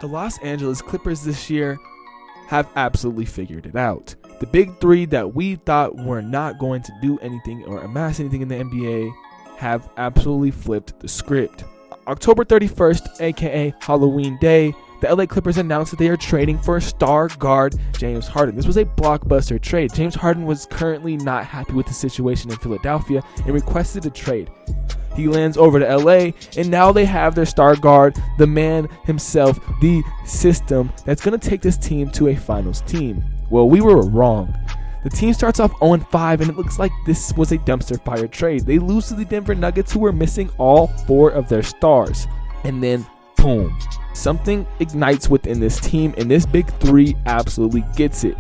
The Los Angeles Clippers this year have absolutely figured it out. The big three that we thought were not going to do anything or amass anything in the NBA have absolutely flipped the script. October 31st, aka Halloween Day, the LA Clippers announced that they are trading for star guard James Harden. This was a blockbuster trade. James Harden was currently not happy with the situation in Philadelphia and requested a trade. He lands over to LA, and now they have their star guard, the man himself, the system that's going to take this team to a finals team. Well, we were wrong. The team starts off 0-5, and it looks like this was a dumpster fire trade. They lose to the Denver Nuggets, who were missing all 4 of their stars. And then, boom, something ignites within this team, and this big three absolutely gets it.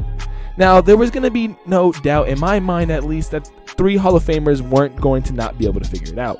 Now, there was going to be no doubt, in my mind at least, that 3 Hall of Famers weren't going to not be able to figure it out.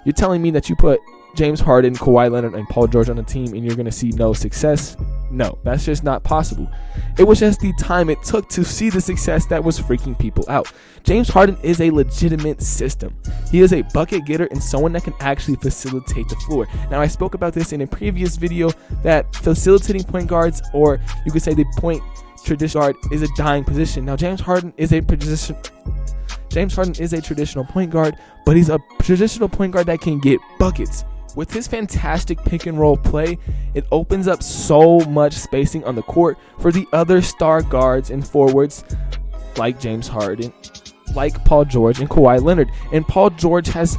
You're telling me that you put James Harden, Kawhi Leonard, and Paul George on a team and you're going to see no success? No, that's just not possible. It was just the time it took to see the success that was freaking people out. James Harden is a legitimate system. He is a bucket getter and someone that can actually facilitate the floor. Now, I spoke about this in a previous video that facilitating point guards, or you could say the point traditional guard, is a dying position. Now, James Harden is a traditional point guard, but he's a traditional point guard that can get buckets. With his fantastic pick and roll play, it opens up so much spacing on the court for the other star guards and forwards like James Harden, like Paul George and Kawhi Leonard. And Paul George has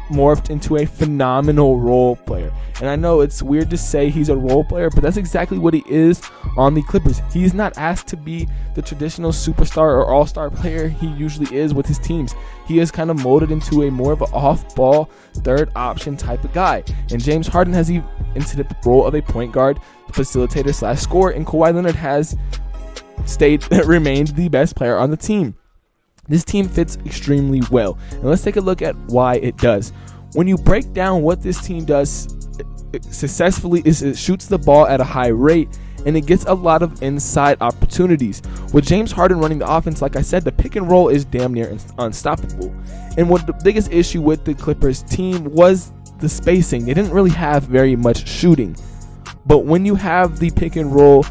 morphed into a phenomenal role player. And I know it's weird to say he's a role player, but that's exactly what he is on the Clippers. He's not asked to be the traditional superstar or all-star player he usually is with his teams. He is kind of molded into a more of an off-ball, third option type of guy. And James Harden has into the role of a point guard, facilitator / scorer, and Kawhi Leonard has remained the best player on the team. This team fits extremely well, and let's take a look at why it does. When you break down what this team does successfully, is it shoots the ball at a high rate, and it gets a lot of inside opportunities. With James Harden running the offense, like I said, the pick and roll is damn near unstoppable. And what the biggest issue with the Clippers team was the spacing. They didn't really have very much shooting, but when you have the pick and roll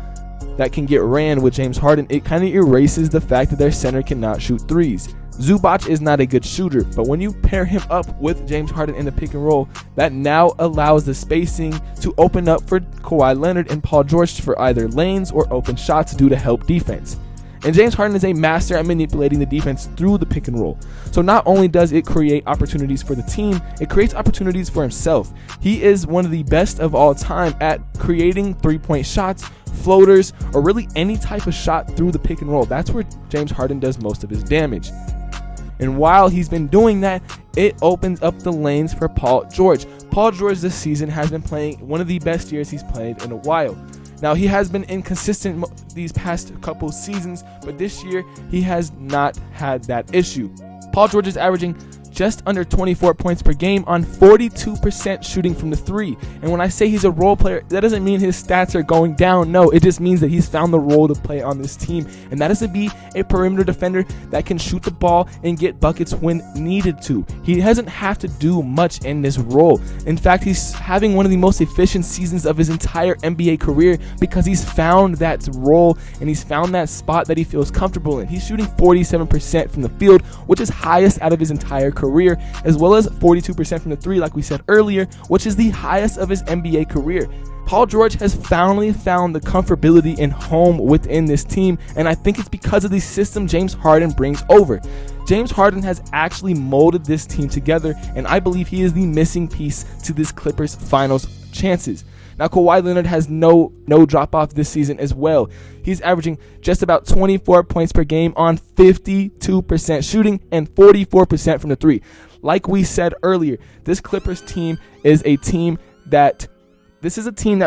that can get ran with James Harden, it kind of erases the fact that their center cannot shoot threes. Zubac is not a good shooter, but when you pair him up with James Harden in the pick and roll, that now allows the spacing to open up for Kawhi Leonard and Paul George for either lanes or open shots due to help defense. And James Harden is a master at manipulating the defense through the pick and roll. So not only does it create opportunities for the team, it creates opportunities for himself. He is one of the best of all time at creating three-point shots, floaters, or really any type of shot through the pick and roll. That's where James Harden does most of his damage. And while he's been doing that, it opens up the lanes for Paul George. Paul George this season has been playing one of the best years he's played in a while. Now, he has been inconsistent these past couple seasons, but this year he has not had that issue. Paul George is averaging just under 24 points per game on 42% shooting from the three. And when I say he's a role player, that doesn't mean his stats are going down. No, it just means that he's found the role to play on this team, and that is to be a perimeter defender that can shoot the ball and get buckets when needed to. He doesn't have to do much in this role. In fact, he's having one of the most efficient seasons of his entire NBA career because he's found that role and he's found that spot that he feels comfortable in. He's shooting 47% from the field, which is highest out of his entire career, as well as 42% from the three, like we said earlier, which is the highest of his NBA career. Paul George has finally found the comfortability and home within this team, and I think it's because of the system James Harden brings over. James Harden has actually molded this team together, and I believe he is the missing piece to this Clippers finals chances. Now, Kawhi Leonard has no drop-off this season as well. He's averaging just about 24 points per game on 52% shooting and 44% from the three. Like we said earlier, this Clippers team is a team that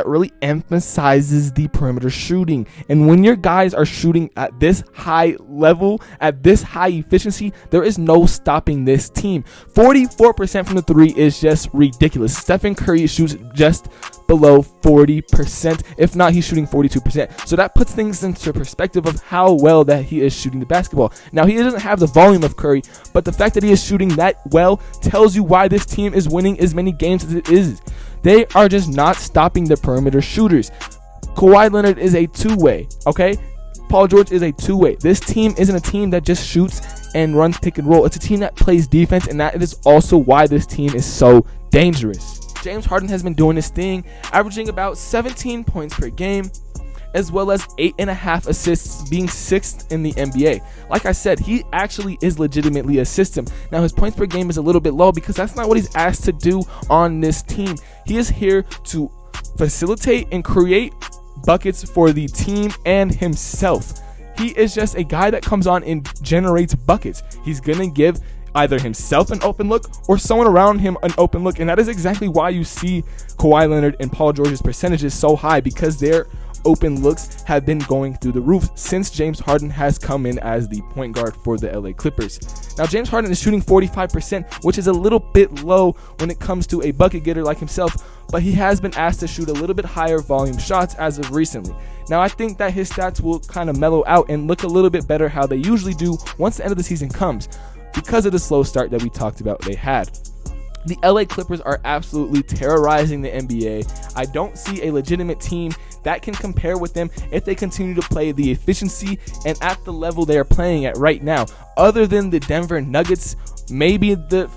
really emphasizes the perimeter shooting. And when your guys are shooting at this high level, at this high efficiency, there is no stopping this team. 44% from the three is just ridiculous. Stephen Curry shoots just below 40%. If not, he's shooting 42%. So that puts things into perspective of how well that he is shooting the basketball. Now, he doesn't have the volume of Curry, but the fact that he is shooting that well tells you why this team is winning as many games as it is. They are just not stopping the perimeter shooters. Kawhi Leonard is a two-way, okay? Paul George is a two-way. This team isn't a team that just shoots and runs pick and roll. It's a team that plays defense, and that is also why this team is so dangerous. James Harden has been doing his thing, averaging about 17 points per game, as well as 8.5 assists, being 6th in the NBA. Like I said, he actually is legitimately a system. Now, his points per game is a little bit low because that's not what he's asked to do on this team. He is here to facilitate and create buckets for the team and himself. He is just a guy that comes on and generates buckets. He's going to give either himself an open look or someone around him an open look, and that is exactly why you see Kawhi Leonard and Paul George's percentages so high, because their open looks have been going through the roof since James Harden has come in as the point guard for the LA Clippers. Now, James Harden is shooting 45%, which is a little bit low when it comes to a bucket getter like himself, but he has been asked to shoot a little bit higher volume shots as of recently. Now, I think that his stats will kind of mellow out and look a little bit better how they usually do once the end of the season comes, because of the slow start that we talked about they had. The LA Clippers are absolutely terrorizing the NBA. I don't see a legitimate team that can compare with them if they continue to play the efficiency and at the level they are playing at right now. Other than the Denver Nuggets, maybe the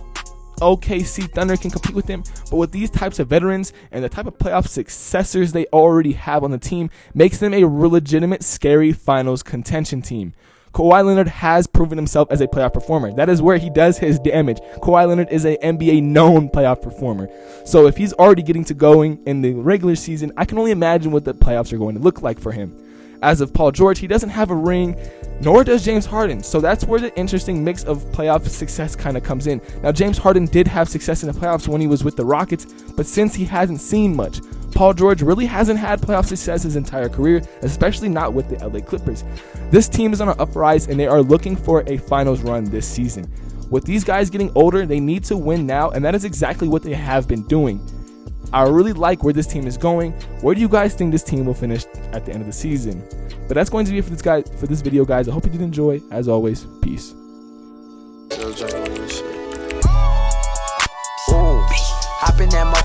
OKC Thunder can compete with them, but with these types of veterans and the type of playoff successors they already have on the team, makes them a legitimate scary finals contention team. Kawhi Leonard has proven himself as a playoff performer. That is where he does his damage. Kawhi Leonard is an NBA known playoff performer. So if he's already getting to going in the regular season, I can only imagine what the playoffs are going to look like for him. As of Paul George, he doesn't have a ring, nor does James Harden. So that's where the interesting mix of playoff success kind of comes in. Now, James Harden did have success in the playoffs when he was with the Rockets, but since he hasn't seen much, Paul George really hasn't had playoff success his entire career, especially not with the LA Clippers. This team is on an uprise, and they are looking for a finals run this season. With these guys getting older, they need to win now, and that is exactly what they have been doing. I really like where this team is going. Where do you guys think this team will finish at the end of the season? But that's going to be it for this video, guys. I hope you did enjoy. As always, peace. Hop in that